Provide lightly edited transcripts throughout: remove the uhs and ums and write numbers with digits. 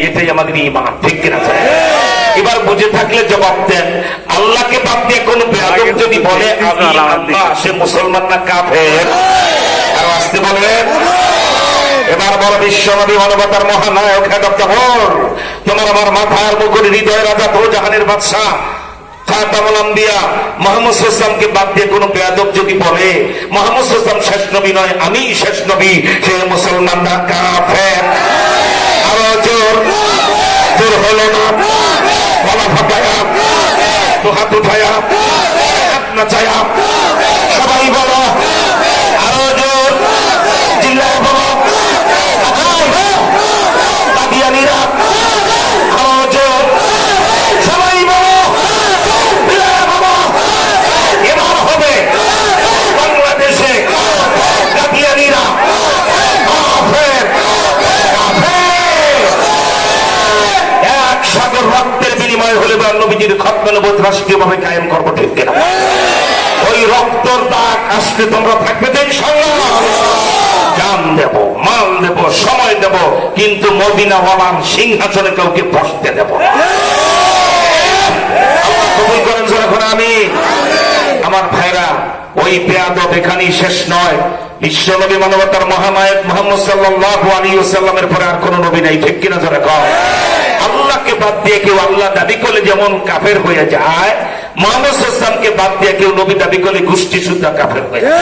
এটাই আমাদের ঈমান, ঠিক কিনা? এবার বুঝে থাকলে জবাব দেন, আল্লাহকে বাদ দিয়ে কোন বেয়াদব যদি বলে আমি আল্লাহ, সে মুসলমান না কাফের? আর আসতে বলেন। এবার বড় বিশ্বনবী মানবতার মহানায়ক তোমার আমার মাথার মুকুট হৃদয় রাজা জাহানের বাদশাহ খাতামুল আম্বিয়া মুহাম্মদ সাল্লাল্লাহু আলাইহি ওয়াসাল্লামকে বাদ দিয়ে কোন বেয়াদব যদি বলে মুহাম্মদ সাল্লাল্লাহু আলাইহি ওয়াসাল্লাম শেষ নবী নয়, আমি শেষ নবী, সে মুসলমান না কাফের? আরো জোর জোর হলো না? গলা ফাটায়া, তো হাত উঠায়া, হাত নাচায়া সবাই বলো, আরো জোর চিল্লায়া বলো, কাদিয়ানীরা, আরো জোর সবাই বলো, চিল্লায়া বলো। এবার হবে বাংলাদেশে কাদিয়ানীরা কাফের, কাফের। এক সাগর রক্তের বিনিময় হলে বা নবীজির খতম নবুয়ত রাষ্ট্রীয় ভাবে কায়েম করবো, ঠিক কিনা? ওই রক্তর দাগ আসলে তোমরা থাকবে তো ইনশাআল্লাহ। জান দেব, মাল দেব, সময় দেব, কিন্তু মদিনা ওয়ালার সিংহাসনে কাউকে বসতে দেব না। আল্লাহ কবুল করেন যখন আমি। আমার ভাইরা, ওই বেয়াদব এখানেই শেষ নয়। বিশ্বনবী মানবতার মহানায়ক মুহাম্মদ সাল্লাল্লাহু আলাইহি ওয়াসাল্লামের পরে আর কোন নবী নাই, ঠিক কিনা? যারা কয় আল্লাহকে বাদ দিয়ে কেউ আল্লাহ দাবি করলে যেমন কাফের হয়ে যায়, মুহাম্মদ সাল্লাল্লাহু আলাইহি ওয়াসাল্লামকে বাদ দিয়ে কেউ নবী দাবি করলে গোষ্ঠী শুদ্ধ কাফের হয়ে যায়।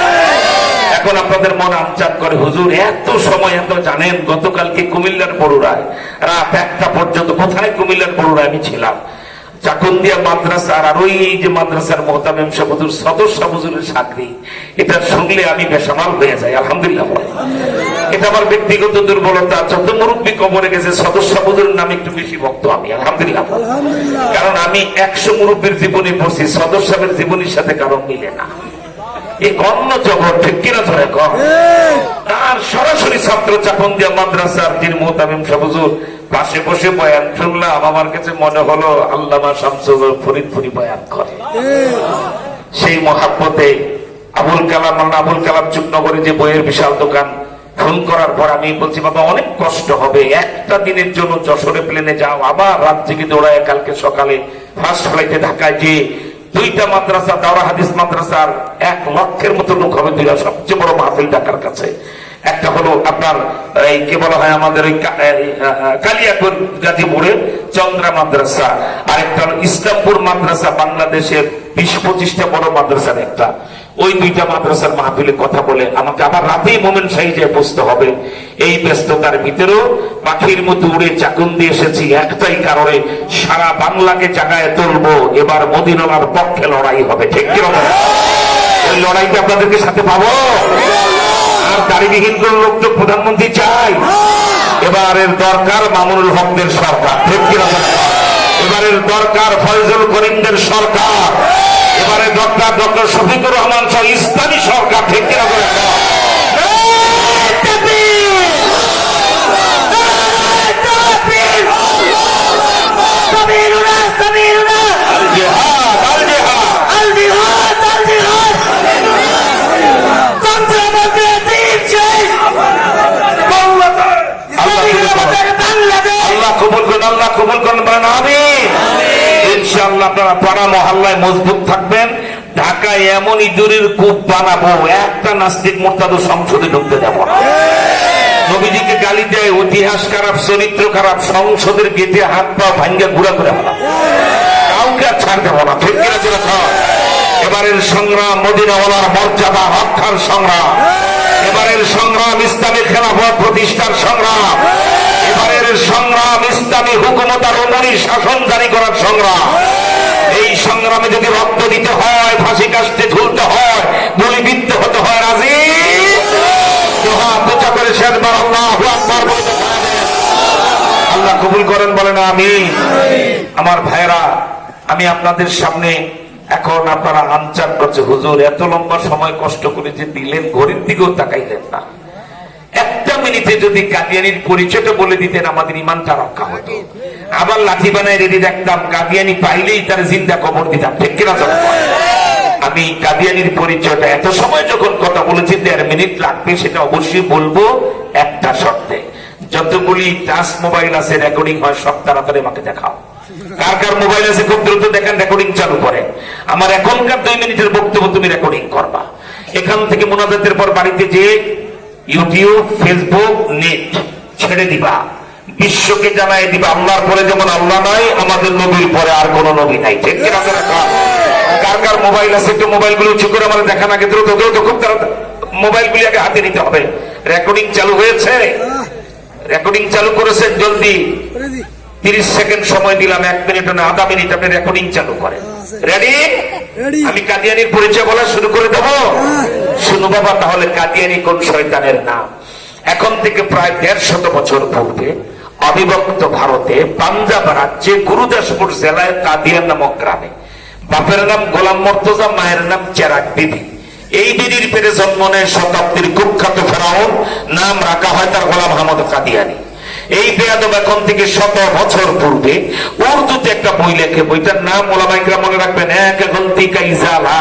এখন আপনাদের মন আমচান করে, হুজুর এত সময় এত জানেন। গতকালকে কুমিল্লার বড়ুরায় রাত 1টা পর্যন্ত, কোথায় কুমিল্লার বড়ুরায় আমি ছিলাম, চাকুন্দিয়া মাদ্রাসার আর ওই যে মাদ্রাসার মোহতামিম সাহেব হুজুর সদর সাহেব হুজুরের চাকরি, এটা শুনলে আমি বেসামাল হয়ে যাই। আলহামদুলিল্লাহ, এটা আমার ব্যক্তিগত দুর্বলতা। যত মুরব্বী কবরে গেছে সদর সাহেব হুজুরের নামে একটু বেশি ভক্ত আমি, আলহামদুলিল্লাহ। কারণ আমি 100 মুরব্বীর জীবনী পড়ছি, সদর সাহেবের জীবনীর সাথে কারো মিলে না। এই গণ্য জগৎ, ঠিক কিনা? ধরে কম তার সরাসরি ছাত্র চাকুন্দিয়া মাদ্রাসার যিনি মোহতামিম সাহেব হুজুর, পাশে বসে বয়ান শুনলাম। আমার কাছে মনে হলো আল্লামা শামসুল ফরিদপুরি বয়ান করে। সেই মহাব্বতে আবুল কালাম চুকনগরে যে বইয়ের বিশাল দোকান, ফোন করার পর আমি বলছি, বাবা অনেক কষ্ট হবে, একটা দিনের জন্য যশোরে প্লেনে যাও, আবার রাত থেকে দৌড়ায় কালকে সকালে ফার্স্ট ফ্লাইটে ঢাকায় যে 2টা মাদ্রাসা, দাওরা হাদিস মাদ্রাসার 1 লক্ষের মতো লোক হবে, 2টা সবচেয়ে বড় মাহফিল ঢাকার কাছে। একটা হলো আপনার এই কে বলা হয় আমাদের ওই কালিয়াপুর গাজীপুরে চন্দ্রা মাদ্রাসা, আর একটা হলো ইসলামপুর মাদ্রাসা, বাংলাদেশের 20-25টা বড় মাদ্রাসার একটা। ওই 2টা মাদ্রাসার মাহফিলে কথা বলে আমাকে আবার রাতেই মোমেন্ট সাইজে বসতে হবে। এই ব্যস্ততার ভিতরেও পাখির মতো উড়ে চাকুন্দি এসেছি একটাই কারণে, সারা বাংলাকে জাগায় তুলবো। এবার মদিনার পক্ষে লড়াই হবে, ঠিক কিরকম? ওই লড়াইটা আপনাদেরকে সাথে পাবো। আর দাড়িবিহীন কোন লোক তো প্রধানমন্ত্রী চাই। এবারের দরকার মামুনুল হকদের সরকার, ঠিক কিরকম? এবারের দরকার ফয়জুল করিমদের সরকার। এবারে ডক্টর শফিকুর রহমান সহ ইসলামী সরকার, ঠিক কিরকম? আল্লাহ কবুল করেন, আল্লাহ কবুল করেন, বলেন আমিন। ইনশাআল্লাহ আপনারা পাড়া মহল্লায় মজবুত থাকবেন। ঢাকায় এমন ইঁদুরের কূপ বানাবো, একটা নাস্তিক মুরতাদ সংসদে ঢুকতে যাব না। নবীজিকে গালি দেয়, ইতিহাস খারাপ, চরিত্র খারাপ, সংসদের গেটে হাত পা ভাঙ্গা ঘুরা করে ফেলা, কাউকে আর ছাড় দেবো না, ঠিক কিনা? এবারের সংগ্রাম মদিনাওয়ালার মর্যাদা রক্ষার সংগ্রাম। এবারের সংগ্রাম ইসলামী খেলাফত প্রতিষ্ঠার সংগ্রাম। এবারের সংগ্রাম ইসলামী হুকুমত আর অনুরী শাসন জারি করার সংগ্রাম। এই সংগ্রামে যদি রক্ত দিতে হয়, ফাঁসি কাস্টে ঝুলতে হয়, গুলিবিদ্ধ হতে হয়, রাজি? পূজা করে শেষবার আল্লাহু আকবার বলতে আল্লাহ কবুল করেন, বলেন আমিন। আমার ভাইরা, আমি আপনাদের সামনে এখন আপনারা আনচান করছে, হুজুর এত লম্বা সময় কষ্ট করে যে দিলেন, ঘড়ির দিকেও তাকাইলেন না। একটা মিনিটে যদি কাদিয়ানির পরিচয়টা বলে দিতেন, আমাদের ইমানটা রক্ষা হতো। আবার লাঠি বানায় রেডি রাখতাম, কাদিয়ানি পাইলেই তার জিন্দা কবর দিতাম, ঠিক কিনা? আমি কাদিয়ানির পরিচয়টা এত সময় যখন কথা বলেছি 1.5 মিনিট লাগবে, সেটা অবশ্যই বলবো একটা শর্তে। যতগুলি টাচ মোবাইল আছে রেকর্ডিং হয় সব তাড়াতাড়ি আমাকে দেখাও। কার কার মোবাইল আছে খুব দ্রুত দেখেন, রেকর্ডিং চালু করে। আমার এখনকার 2 মিনিটের বক্তব্য তুমি রেকর্ডিং করবা। এখান থেকে মোনাজাতের পর বাড়িতে যে ইউটিউব, ফেসবুক, নেট ছেড়ে দিবা, বিশ্বকে জানাই দিবা আল্লাহর পরে যেমন আল্লাহ নাই, আমাদের নবীর পরে আর কোন নবী নাই। ঠিক কিনা? কার কার মোবাইল আছে একটু মোবাইল গুলো উঁচু করে আমার দেখান আগে, দ্রুত দ্রুত, খুব তাড়াতাড়ি মোবাইল গুলি আগে হাতে নিতে হবে। রেকর্ডিং চালু হয়েছে, রেকর্ডিং চালু করেছেন, জলদি 30 সেকেন্ড সময় দিলাম, 1 মিনিট না আধা মিনিট আপনি রেকর্ডিং চালু করেন। রেডি? আমি কাদিয়ানির পরিচয় বলা শুরু করে দেবো। শুনো বাবা, তাহলে কাদিয়ানি কোন শয়তানের নাম? এখন থেকে প্রায় 150 বছর পূর্বে অবিভক্ত ভারতে পাঞ্জাব রাজ্যে গুরুদাসপুর জেলায় কাদিয়ান নামক গ্রামে বাপের নাম গোলাম মর্তজা, মায়ের নাম চেরাগ বিবি। এই বিবির পেটে জন্ম নেয় শতাব্দীর কুখ্যাত ফেরাউন, নাম রাখা হয় তার গোলাম আহমদ কাদিয়ানি। এই বেয়াদব এখন থেকে 100 বছর পূর্বে উর্দুতে একটা বই লেখে, বইটার নাম ওলামায়ে কেরাম মনে রাখবেন, এক গলতি কা ইজালা,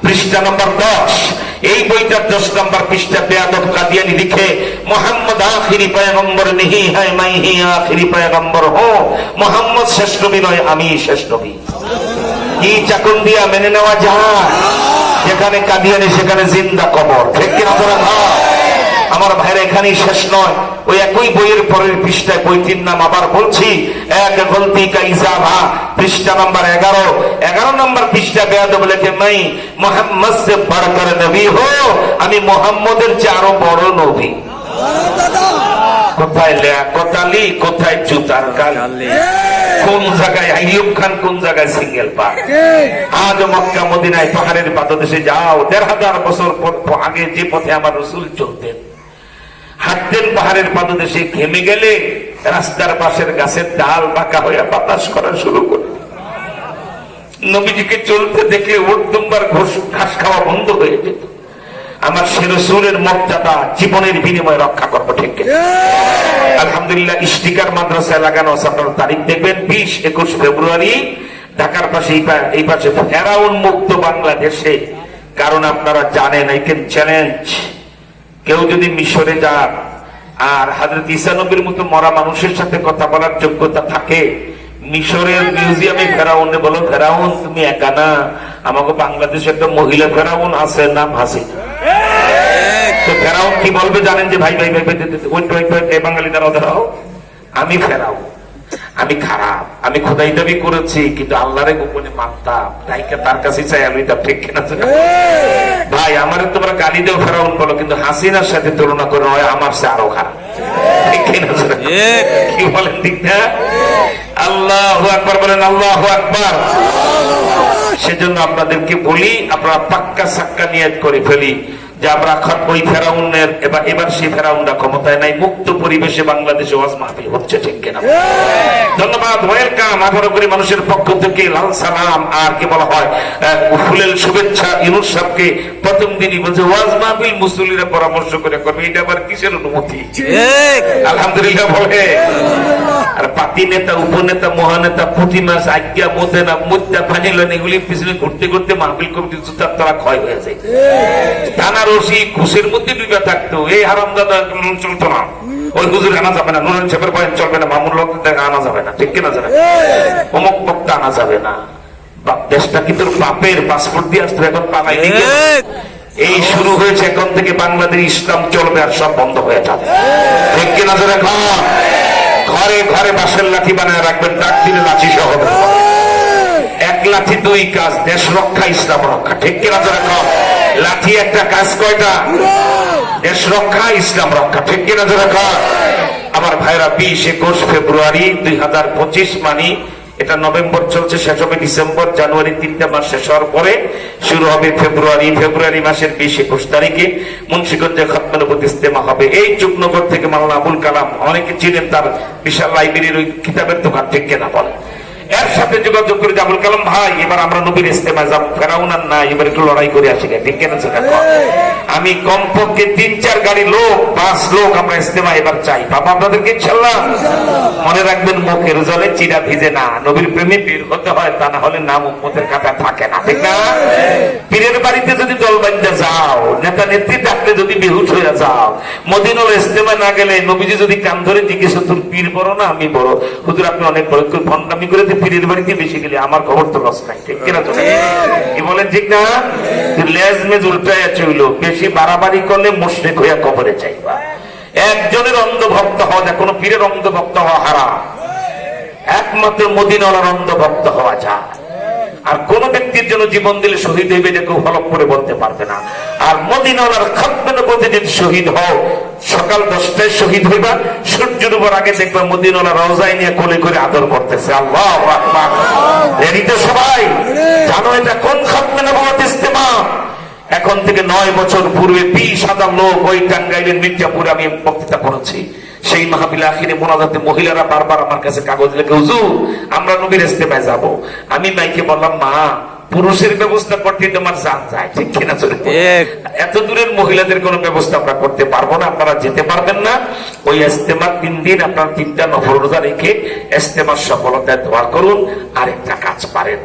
পৃষ্ঠা নম্বর 10। এই বইটার 10 নম্বর পৃষ্ঠা বেয়াদব কাদিয়ানি লিখে, মোহাম্মদ আখিরি পয়গম্বর নেহি হ্যায়, মাই হি আখিরি পয়গম্বর হো। মোহাম্মদ শেষ নবী নয়, আমি শেষ নবী। কি চাকুন দিয়া মেনে নেওয়া যায়? যেখানে কাদিয়ানি সেখানে জিন্দা কবর। ঠিক কিনা? আমার ভাইরা, এখানেই শেষ নয়, ওই একই বইয়ের পরের পৃষ্ঠায়, বইটির নাম আবার বলছি, এক গলতি কা ইজালা, পৃষ্ঠা নাম্বার 11 নম্বর পৃষ্ঠা বেয়াদব লেখে, মাই মোহাম্মদ সে বড়কর নবী হো, আমি মোহাম্মদের চেয়ে আরো বড় নবী। কোথায় লেয়াকতালি, কোথায় জুতার গালি, কোন জায়গায় আইয়ুব খান, কোন জায়গায় সিঙ্গেল পা। আজ মক্কা মদিনায় পাহাড়ের পাদদেশে যাও, 1500 বছর আগে যে পথে আমার রাসূল চলতেন, হাঁটতেন পাহাড়ের পাদদেশে, ঘেমে গেলে রাস্তার পাশের গাছের ডাল বাঁকা হয়ে বাতাস করা শুরু করে। নবীজিকে চলতে দেখে উর্দুম্বার ঘাস খাওয়া বন্ধ হয়ে যেত। আমার সে রাসূলের মর্যাদা জীবনের বিনিময়ে রক্ষা করবো। ঠিক আলহামদুলিল্লাহ, স্টিকার মাদ্রাসায় লাগানো আছে, আপনারা তারিখ দেখবেন 20-21 ফেব্রুয়ারি ঢাকার পাশে এই পাশে ফেরাউন মুক্ত বাংলাদেশে। কারণ আপনারা জানেন, এই ক্যান চ্যালেঞ্জ, কেউ যদি মিশরে যান আর হযরত ঈসা নবীর মতো মরা মানুষের সাথে কথা বলার যোগ্যতা থাকে, মিশরের মিউজিয়ামে ফেরাউনে বলো, ফেরাউন তুমি একা না, আমাকে বাংলাদেশে একটা মহিলা ফেরাউন আছে, নাম হাসিনা। তো ফেরাউন কি বলবে জানেন? যে ভাই ভাই ভাই ওই বাঙালি দাঁড়াও, আমি ফেরাউন, আমি খারাপ, আমি খোদাই দাবি করেছি, কিন্তু আল্লাহরে গোপনে মানতাম, তাইকে তার কাছে চাই আমি। ঠিক কিনা? ভাই আমার তোমরা গালি দেও ফেরাউন বলো, কিন্তু হাসিনার সাথে তুলনা করে হয় আমার সে আরো খারাপ। ঠিক কিনা? কি বলেন? ঠিক না? আল্লাহু আকবার বলেন, আল্লাহু আকবার। সেজন্য আপনাদেরকে বলি, আপনারা পাক্কা সাক্কা নিয়ত করে ফেলি যে আমরা ওই ফেরাউনের এবার সেই ফেরাউনরা ক্ষমতায় নাই, মুক্ত পরিবেশে বাংলাদেশে ওয়াজ মাহফিল হচ্ছে। ঠিক কিনা? ধন্যবাদ, ওয়েলকাম। 18 কোটি মানুষের পক্ষ থেকে লাল সালাম, আর কি বলা হয়, ফুলেল শুভেচ্ছা ইউনূস সাহেবকে। প্রথম দিনই বলছে ওয়াজ মাহফিল মুসল্লিরা পরামর্শ করে করবে, এটা আবার কিসের অনুমতি? আলহামদুলিল্লাহ বলে। আর পাতি নেতা, উপনেতা, মহানেতা প্রতি মাস আজ্ঞা বোধে না, মুদ্রা ফানিলেন, এগুলি পিছনে ঘুরতে ঘুরতে মাহফিল কমিটির জুতার তারা ক্ষয় হয়ে যায়। টানা রশি ঘুষের মধ্যে ডুবে থাকতো, এই হারামজাদা চলতো না, ওই হুজুর আনা যাবে না, নুরুল সাহেবের বয়ান চলবে না, মামুন লোক আনা যাবে না। ঠিক কিনা? যাবে অমুক বক্তা আনা যাবে না। দেশটা কি তোর বাপের? পাসপোর্ট দিয়ে আসতো, এখন পালাই। এই শুরু হয়েছে, এখন থেকে বাংলাদেশ ইসলাম চলবে আর সব বন্ধ হয়ে যাবে। ঠিক কিনা? ঘরে ঘরে বাঁশের লাঠি বানায় রাখবেন, ডাক দিলে লাঠি সহ এক লাঠি 2 কাজ, দেশ রক্ষা, ইসলাম রক্ষা। ঠিক কিনা? লাঠি একটা কাজ কয়টা? দেশ রক্ষা, ইসলাম রক্ষা। ঠিক কিনা? আমার ভাইরা, 20-21 ফেব্রুয়ারি 2025 মানি এটা নভেম্বর চলছে, শেষ হবে ডিসেম্বর, জানুয়ারি, 3টা মাস শেষ হওয়ার পরে শুরু হবে ফেব্রুয়ারি মাসের 20-21 তারিখে মুন্সিগঞ্জে খতমে নবুয়ত ইজতেমা হবে। এই যুগনগর থেকে মাওলানা আবুল কালাম, অনেকে চিনেন, তার বিশাল লাইব্রেরির ওই কিতাবের দোকান। ঠিক কিনা? বলে এর সাথে যোগাযোগ করে আবুল কালাম ভাই এবার আমরা নবীর ইস্তেমায় যাব, ফেরাউন আর না, এবার একটু লড়াই করে আসি, ঠিক কেন? আমি কমপক্ষে 3-4 গাড়ি লোক, 5 লোক আমরা ইস্তেমায় এবার চাই। বাবা আপনাদেরকে ইনশাআল্লাহ মনে রাখবেন, মুখের জলে চিরা ভিজে না, নবীর প্রেমে বের হতে হয়, তা না হলে নাম উম্মতের কাটা থাকে না, ঠিক না? পীরের বাড়িতে যদি দল বাঁধতে যাও, নেতা নেত্রী ডাকলে যদি বেহুশ হয়ে যাও, মদিনার ইস্তেমায় না গেলে নবীজি যদি কান ধরে জিজ্ঞেস তোর পীর বড় না আমি বড়, হুজুর আপনি অনেক বড় ভণ্ডামি করে পীরের বাড়িতে বেশি গেলে আমার খবর তো লস নাই, ঠিক কিনা? কি বলেন ঠিক না? লেজ মেজ উল্টাইয়া চইল, বেশি বাড়াবাড়ি করলে মুশরিক হইয়া কবরে যাইবা। একজনের অন্ধভক্ত হওয়া যায়, কোন পীরের অন্ধভক্ত হওয়া হারাম, একমাত্র মদিনাওয়ালার অন্ধভক্ত হওয়া যায়। আর কোন ব্যক্তির জন্য জীবন দিলে শহীদ হইবে এটা কেউ হলফ করে বলতে পারবে না। আর মদিনাওয়ালার খাতমে নবুয়তে যদি শহীদ হও, সকাল 10টায় শহীদ হইবা, সূর্য ডুবার আগে দেখবা মদিনাওয়ালা রওজায় নিয়ে কোলে করে আদর করতেছে। আল্লাহু আকবার। রেডি তো সবাই? জানো এটা কোন খাতমে নবুয়ত ইস্তেমা? এখন থেকে 9 বছর পূর্বে 20,000 লোক ওই টাঙ্গাইলের মির্জাপুরে আমি বক্তৃতা করেছি। সেই মাহফিল আখিরে মোনাজাতে মহিলারা বারবার আমার কাছে কাগজ লিখে, হুজুর আমরা নবীর ইস্তেমায় যাব। আমি মাইকে বললাম, মা পুরুষের ব্যবস্থা করতে তোমার জান যায়, ঠিক কিনা? এত দূরের মহিলাদের কোন ব্যবস্থা আমরা করতে পারবো না, আপনারা যেতে পারবেন না। ওই ইস্তেমার 3 দিন আপনার 3টা নফল রোজা রেখে ইস্তেমার সফলতায় দোয়া করুন। আরেকটা কাজ পারেন,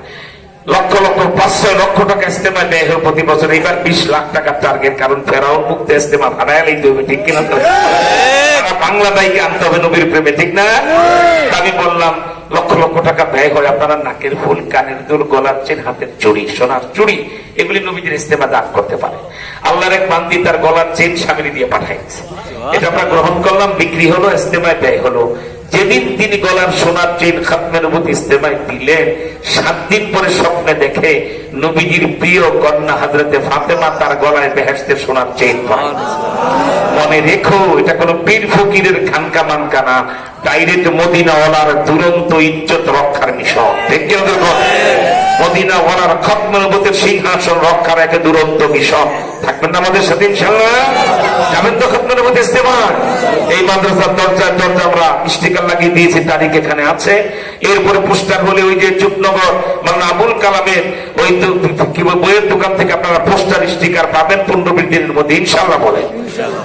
লক্ষ লক্ষ 5-6 লক্ষ টাকা ইস্তেমায় ব্যয় হয় প্রতি বছর, এবার 20 লাখ টাকার টার্গেট, কারণ ফেরাউন মুক্ত ইস্তেমা ভাড়ায় লইতে হবে, ঠিক কিনা? বাংলা দায়কে আনতে হবে নবীর প্রেমে, ঠিক না? আমি বললাম লক্ষ লক্ষ টাকা ব্যয় হয়, আপনারা নাকের ফুল, কানের দুল, গলার চেন, হাতের চুড়ি, সোনার চুড়ি, এগুলি নবীদের ইস্তেমা দান করতে পারে। আল্লাহর এক বান্দি তার গলার চেন স্বামী দিয়ে পাঠাইছে, এটা আমরা গ্রহণ করলাম, বিক্রি হলো, ইস্তেমায় ব্যয় হলো। যেদিন তিনি গলার সোনার চেন খাতমে নবুয়ত ইস্তেমায় দিলেন, 7 দিন পরে স্বপ্নে দেখে নবীজির প্রিয় কন্যা হযরতে ফাতেমা তার গলায় বেহেশতের সোনার চেন পায়। মনে রেখো, এটা কোন পীর ফকিরের খানকা মানকা না, ডাইরেক্ট মদিনাওয়ালার দুরন্ত ইজ্জত রক্ষার মিশন, ঠিক কি? মদিনাওয়ালার খাতমে নবুয়তের সিংহাসন রক্ষার এক দুরন্ত মিশন। থাকবেন না আমাদের সাথে ইনশাআল্লাহ? যাবেন তো খাতমে নবুয়ত ইস্তেমা? এই মাদ্রাসার দরজায় দরজা আমরা স্টিকার লাগিয়ে দিয়েছি, তারিখ এখানে আছে। এরপরে পোস্টার হলে ওই যে চুপনগর মানে আবুল কালামের ওই কি বইয়ের দোকান থেকে আপনারা পোস্টার স্টিকার পাবেন 15-20 দিনের মধ্যে ইনশাআল্লাহ। বলে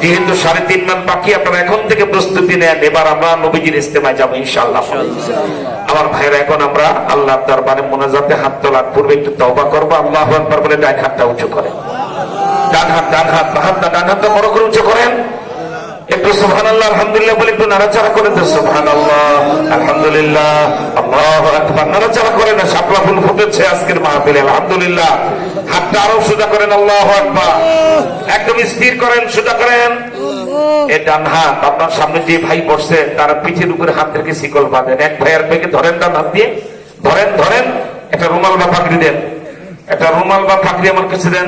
যেহেতু 3.5 মাস বাকি, আপনারা এখন থেকে প্রস্তুতি নেন, এবার আমরা নবীজির ইস্তেমায় যাবো ইনশাআল্লাহ। আমার ভাইরা, এখন আমরা আল্লাহর দরবারে মোনাজাতে হাত তোলার পূর্বে একটু তওবা করবো। আল্লাহু আকবার বলে ডান হাতটা উঁচু করেন, ডান হাত ডান হাতটা বড় করে উঁচু করেন। একটু সুবহানাল্লাহ আলহামদুলিল্লাহ বলে একটু নাড়াচাড়া করেন তো, সুবহানাল্লাহ আলহামদুলিল্লাহ আল্লাহু আকবার। নাড়াচাড়া করেন না, শাপলা ফুল ফুটেছে আজকের মাহফিলে, আলহামদুলিল্লাহ। হাতটা আরো সোজা করেন, আল্লাহু আকবার। একদম স্থির করেন, সোজা করেন। এই ডান হাত আপনার সামনে যে ভাই বসছে তার পিঠের উপরে হাত রেখে শিকল বাঁধেন। এক ভাইয়ের পেকে ধরেন, ডান হাত দিয়ে ধরেন, একটা রুমাল বা পাগড়ি দেন, একটা রুমাল বা পাগড়ি আমার কাছে দেন।